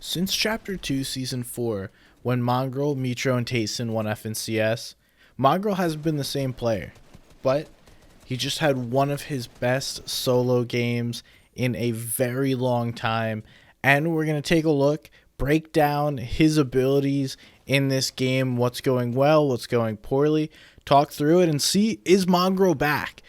Since Chapter 2, Season 4, when Mongraal, Mitro, and Tayson won FNCS, Mongraal hasn't been the same player, but he just had one of his best solo games in a very long time, and we're going to take a look, break down his abilities in this game, what's going well, what's going poorly, talk through it, and see, is Mongraal back?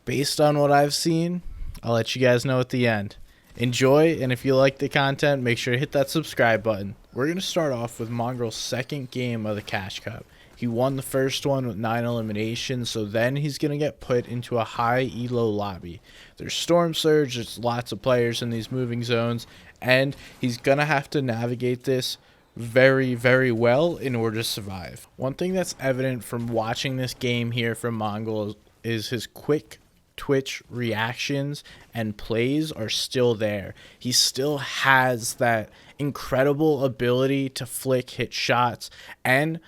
Based on what I've seen, I'll let you guys know at the end. Enjoy, and if you like the content, make sure to hit that subscribe button. We're going to start off with Mongraal's second game of the Cash Cup. He won the first one with 9 eliminations, so then he's going to get put into a high elo lobby. There's Storm Surge, there's lots of players in these moving zones, and he's going to have to navigate this very, very well in order to survive. One thing that's evident from watching this game here from Mongraal is his quick Twitch reactions and plays are still there. He still has that incredible ability to flick, hit shots, and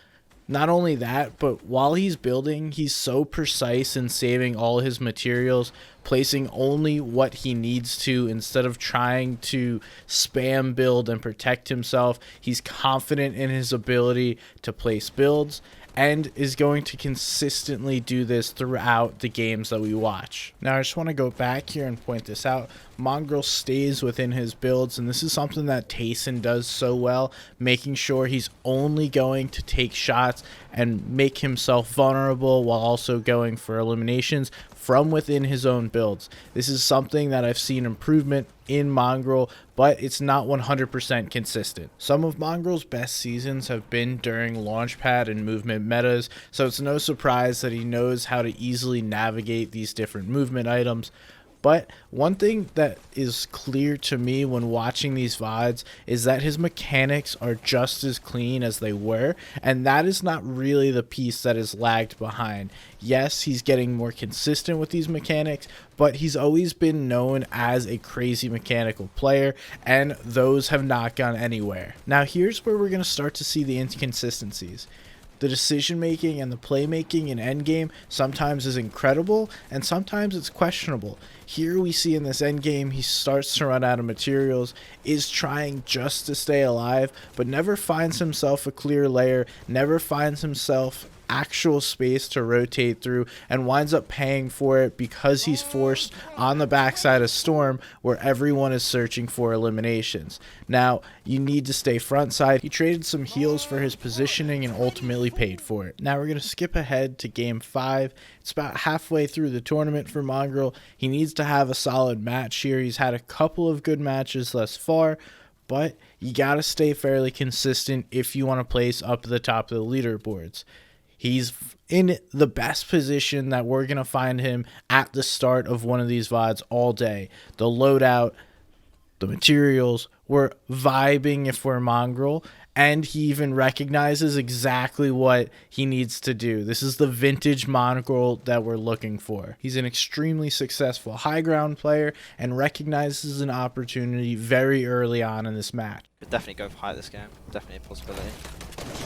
not only that, but while he's building, he's so precise in saving all his materials, placing only what he needs to instead of trying to spam build and protect himself. He's confident in his ability to place builds and is going to consistently do this throughout the games that we watch. Now, I just want to go back here and point this out. Mongraal stays within his builds, and this is something that Tayson does so well, making sure he's only going to take shots and make himself vulnerable while also going for eliminations from within his own builds. This is something that I've seen improvement in Mongraal, but it's not 100% consistent. Some of Mongraal's best seasons have been during launchpad and movement metas, so it's no surprise that he knows how to easily navigate these different movement items. But one thing that is clear to me when watching these VODs is that his mechanics are just as clean as they were, and that is not really the piece that is lagged behind. Yes, he's getting more consistent with these mechanics, but he's always been known as a crazy mechanical player, and those have not gone anywhere. Now here's where we're going to start to see the inconsistencies. The decision making and the playmaking in endgame sometimes is incredible and sometimes it's questionable. Here we see in this endgame he starts to run out of materials, is trying just to stay alive, but never finds himself a clear layer, never finds himself actual space to rotate through, and winds up paying for it because he's forced on the backside of Storm where everyone is searching for eliminations. Now, you need to stay front side. He traded some heals for his positioning and ultimately paid for it. Now we're going to skip ahead to game 5. It's about halfway through the tournament for Mongraal. He needs to have a solid match here. He's had a couple of good matches thus far, but you got to stay fairly consistent if you want to place up at the top of the leaderboards. He's in the best position that we're going to find him at the start of one of these VODs all day. The loadout, the materials, we're vibing if we're Mongraal, and he even recognizes exactly what he needs to do. This is the vintage Mongraal that we're looking for. He's an extremely successful high ground player and recognizes an opportunity very early on in this match. Could definitely go for high this game. Definitely a possibility.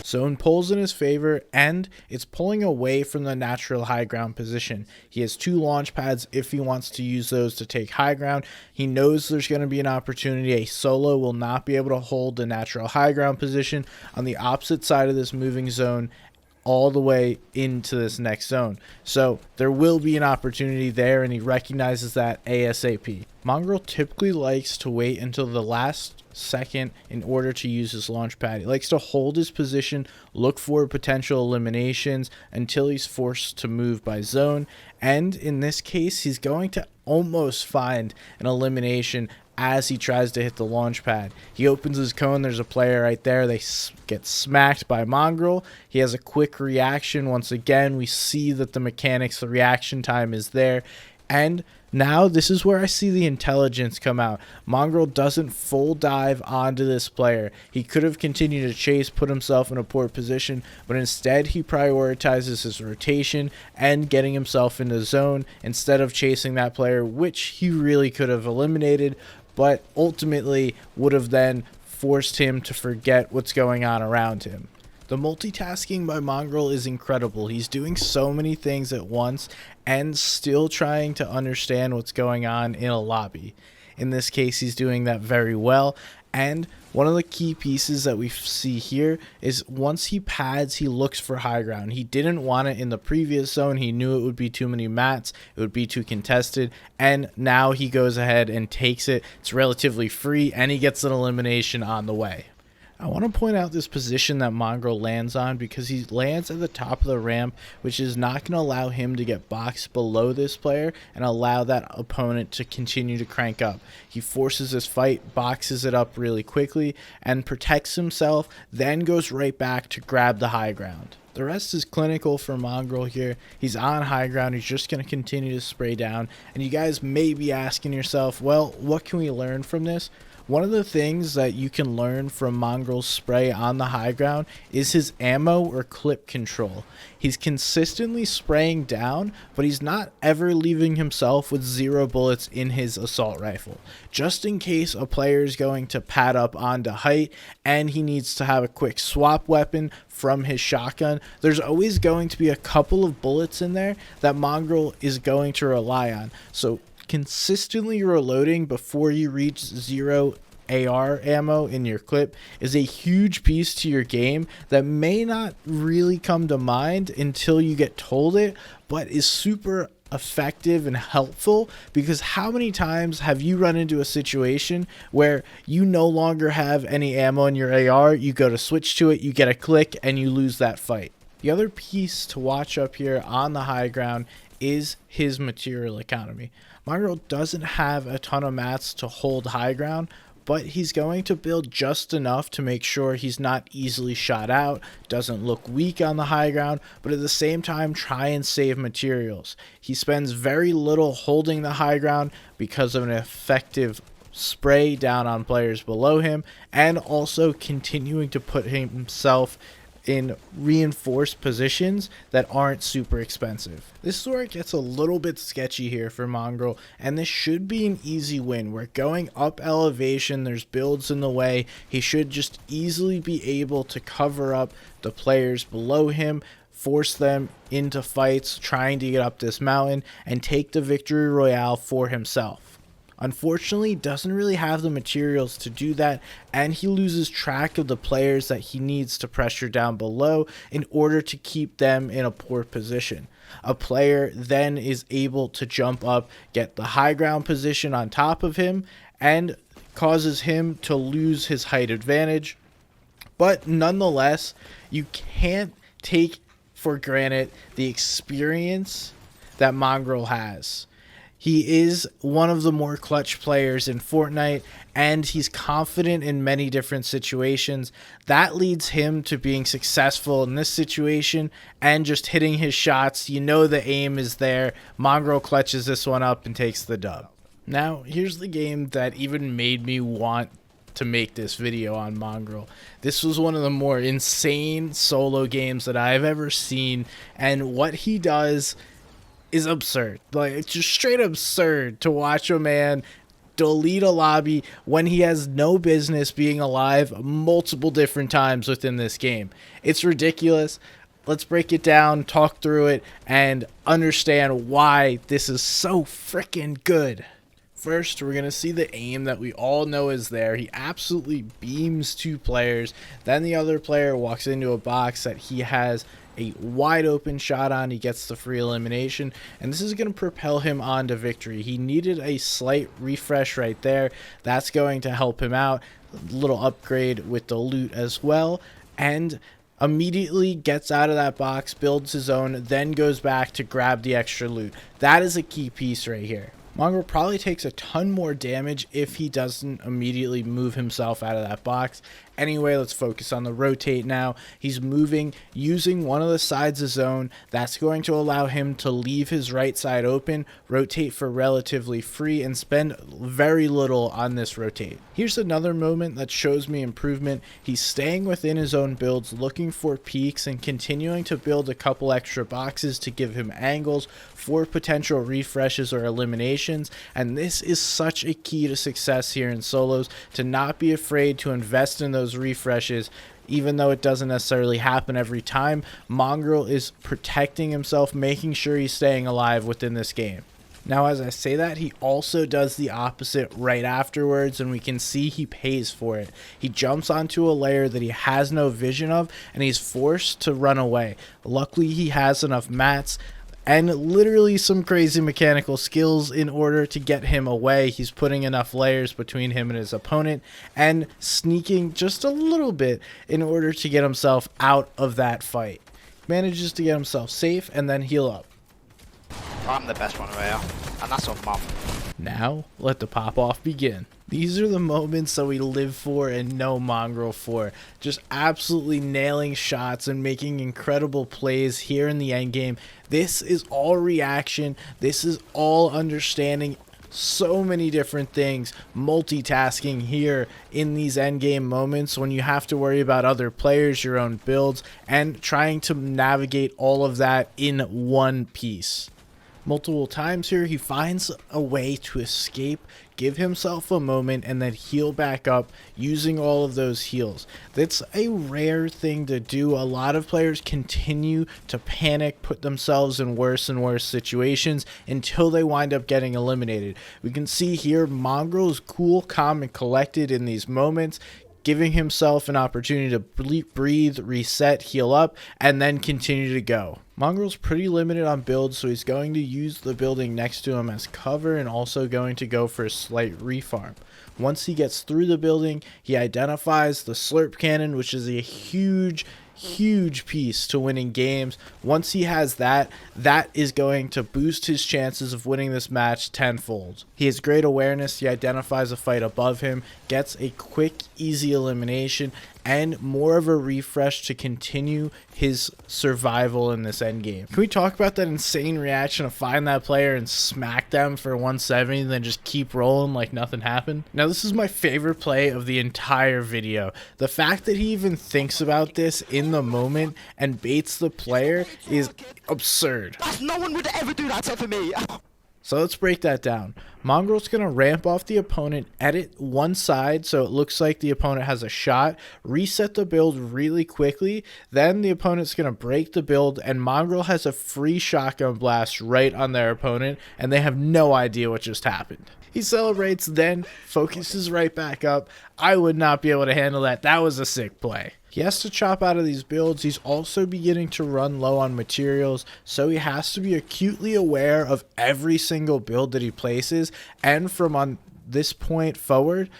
Zone pulls in his favor, and it's pulling away from the natural high ground position. He has 2 launch pads if he wants to use those to take high ground. He knows there's going to be an opportunity. A solo will not be able to hold the natural high ground position on the opposite side of this moving zone all the way into this next zone. So there will be an opportunity there, and he recognizes that ASAP. Mongraal typically likes to wait until the last second in order to use his launch pad. He likes to hold his position, look for potential eliminations until he's forced to move by zone, and in this case he's going to almost find an elimination as he tries to hit the launch pad. He opens his cone, there's a player right there, they get smacked by Mongraal. He has a quick reaction. Once again, we see that the mechanics, the reaction time is there, and now this is where I see the intelligence come out. Mongraal doesn't full dive onto this player. He could have continued to chase, put himself in a poor position, but instead he prioritizes his rotation and getting himself in the zone instead of chasing that player, which he really could have eliminated, but ultimately would have then forced him to forget what's going on around him. The multitasking by Mongraal is incredible. He's doing so many things at once and still trying to understand what's going on in a lobby. In this case, he's doing that very well. And One of the key pieces that we see here is once he pads, he looks for high ground. He didn't want it in the previous zone. He knew it would be too many mats. It would be too contested. And now he goes ahead and takes it. It's relatively free, and he gets an elimination on the way. I want to point out this position that Mongraal lands on because he lands at the top of the ramp, which is not going to allow him to get boxed below this player and allow that opponent to continue to crank up. He forces this fight, boxes it up really quickly, and protects himself, then goes right back to grab the high ground. The rest is clinical for Mongraal here. He's on high ground. He's just going to continue to spray down. And you guys may be asking yourself, well, what can we learn from this? One of the things that you can learn from Mongraal's spray on the high ground is his ammo or clip control. He's consistently spraying down, but he's not ever leaving himself with 0 bullets in his assault rifle. Just in case a player is going to pad up onto height and he needs to have a quick swap weapon from his shotgun, there's always going to be a couple of bullets in there that Mongraal is going to rely on. So consistently reloading before you reach 0 AR ammo in your clip is a huge piece to your game that may not really come to mind until you get told it, but is super effective and helpful. Because how many times have you run into a situation where you no longer have any ammo in your AR, you go to switch to it, you get a click, and you lose that fight? The other piece to watch up here on the high ground is his material economy. Mongraal doesn't have a ton of mats to hold high ground, but he's going to build just enough to make sure he's not easily shot out, doesn't look weak on the high ground, but at the same time try and save materials. He spends very little holding the high ground because of an effective spray down on players below him, and also continuing to put himself in reinforced positions that aren't super expensive. This is where it gets a little bit sketchy here for Mongraal, and this should be an easy win. We're going up elevation, there's builds in the way. He should just easily be able to cover up the players below him, force them into fights trying to get up this mountain, and take the victory royale for himself. Unfortunately, doesn't really have the materials to do that, and he loses track of the players that he needs to pressure down below in order to keep them in a poor position. A player then is able to jump up, get the high ground position on top of him, and causes him to lose his height advantage. But nonetheless, you can't take for granted the experience that Mongraal has. He is one of the more clutch players in Fortnite, and he's confident in many different situations. That leads him to being successful in this situation and just hitting his shots. You know the aim is there. Mongraal clutches this one up and takes the dub. Now, here's the game that even made me want to make this video on Mongraal. This was one of the more insane solo games that I've ever seen, and what he does is absurd. Like, it's just straight absurd to watch a man delete a lobby when he has no business being alive multiple different times within this game. It's ridiculous. Let's break it down, talk through it, and understand why this is so freaking good. First, we're going to see the aim that we all know is there. He absolutely beams 2 players. Then the other player walks into a box that he has a wide open shot on. He gets the free elimination, and this is going to propel him on to victory. He needed a slight refresh right there. That's going to help him out. A little upgrade with the loot as well, and immediately gets out of that box, builds his own, then goes back to grab the extra loot. That is a key piece right here. Mongraal probably takes a ton more damage if he doesn't immediately move himself out of that box. Anyway, let's focus on the rotate now. He's moving using one of the sides of zone. That's going to allow him to leave his right side open, rotate for relatively free, and spend very little on this rotate. Here's another moment that shows me improvement. He's staying within his own builds, looking for peaks, and continuing to build a couple extra boxes to give him angles for potential refreshes or eliminations. And this is such a key to success here in solos, to not be afraid to invest in those refreshes. Even though it doesn't necessarily happen every time, Mongraal is protecting himself, making sure he's staying alive within this game. Now, as I say that, he also does the opposite right afterwards, and we can see he pays for it. He jumps onto a layer that he has no vision of, and he's forced to run away. Luckily, he has enough mats and literally some crazy mechanical skills in order to get him away. He's putting enough layers between him and his opponent and sneaking just a little bit in order to get himself out of that fight. Manages to get himself safe and then heal up. I'm the best one here, and that's on mum. Now, let the pop-off begin. These are the moments that we live for and know Mongraal for. Just absolutely nailing shots and making incredible plays here in the endgame. This is all reaction. This is all understanding so many different things. Multitasking here in these endgame moments when you have to worry about other players, your own builds, and trying to navigate all of that in one piece. Multiple times here, he finds a way to escape, give himself a moment, and then heal back up using all of those heals. That's a rare thing to do. A lot of players continue to panic, put themselves in worse and worse situations until they wind up getting eliminated. We can see here Mongraal is cool, calm, and collected in these moments, giving himself an opportunity to breathe, reset, heal up, and then continue to go. Mongraal's pretty limited on builds, so he's going to use the building next to him as cover and also going to go for a slight refarm. Once he gets through the building, he identifies the slurp cannon, which is a huge piece to winning games. Once he has that, that is going to boost his chances of winning this match tenfold. He has great awareness. He identifies a fight above him, gets a quick, easy elimination, and more of a refresh to continue his survival in this endgame. Can we talk about that insane reaction to find that player and smack them for 170 and then just keep rolling like nothing happened? Now, this is my favorite play of the entire video. The fact that he even thinks about this in the moment and baits the player is absurd. No one would ever do that except for me. So let's break that down. Mongraal's going to ramp off the opponent, edit one side so it looks like the opponent has a shot, reset the build really quickly, then the opponent's going to break the build, and Mongraal has a free shotgun blast right on their opponent, and they have no idea what just happened. He celebrates, then focuses right back up. I would not be able to handle that. That was a sick play. He has to chop out of these builds. He's also beginning to run low on materials, so he has to be acutely aware of every single build that he places, and from on this point forward,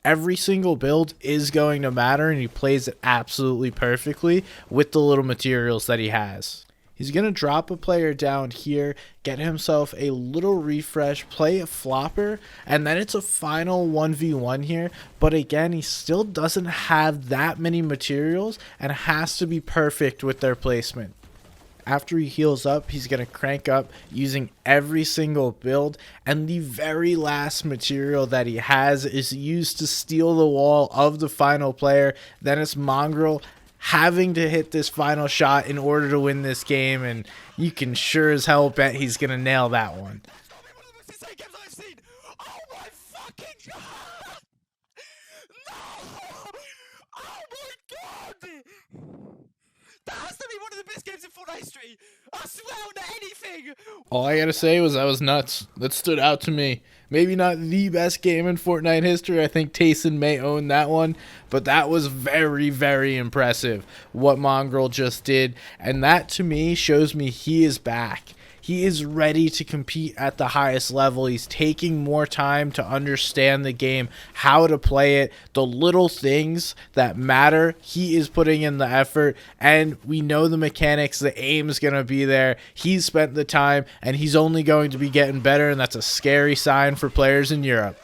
every single build is going to matter, and he plays it absolutely perfectly with the little materials that he has. He's going to drop a player down here, get himself a little refresh, play a flopper, and then it's a final 1v1 here. But again, he still doesn't have that many materials and has to be perfect with their placement. After he heals up, he's going to crank up using every single build, and the very last material that he has is used to steal the wall of the final player. Then it's Mongraal having to hit this final shot in order to win this game, and you can sure as hell bet he's gonna nail that one. Oh my fucking god! No! Oh my god! That has to be one of the best games in Fortnite history! I swear on anything! All I gotta say was that was nuts. That stood out to me. Maybe not the best game in Fortnite history. I think Tayson may own that one. But that was very, very impressive what Mongraal just did. And that to me shows me he is back. He is ready to compete at the highest level. He's taking more time to understand the game, how to play it, the little things that matter. He is putting in the effort, and we know the mechanics. The aim is going to be there. He's spent the time, and he's only going to be getting better, and that's a scary sign for players in Europe.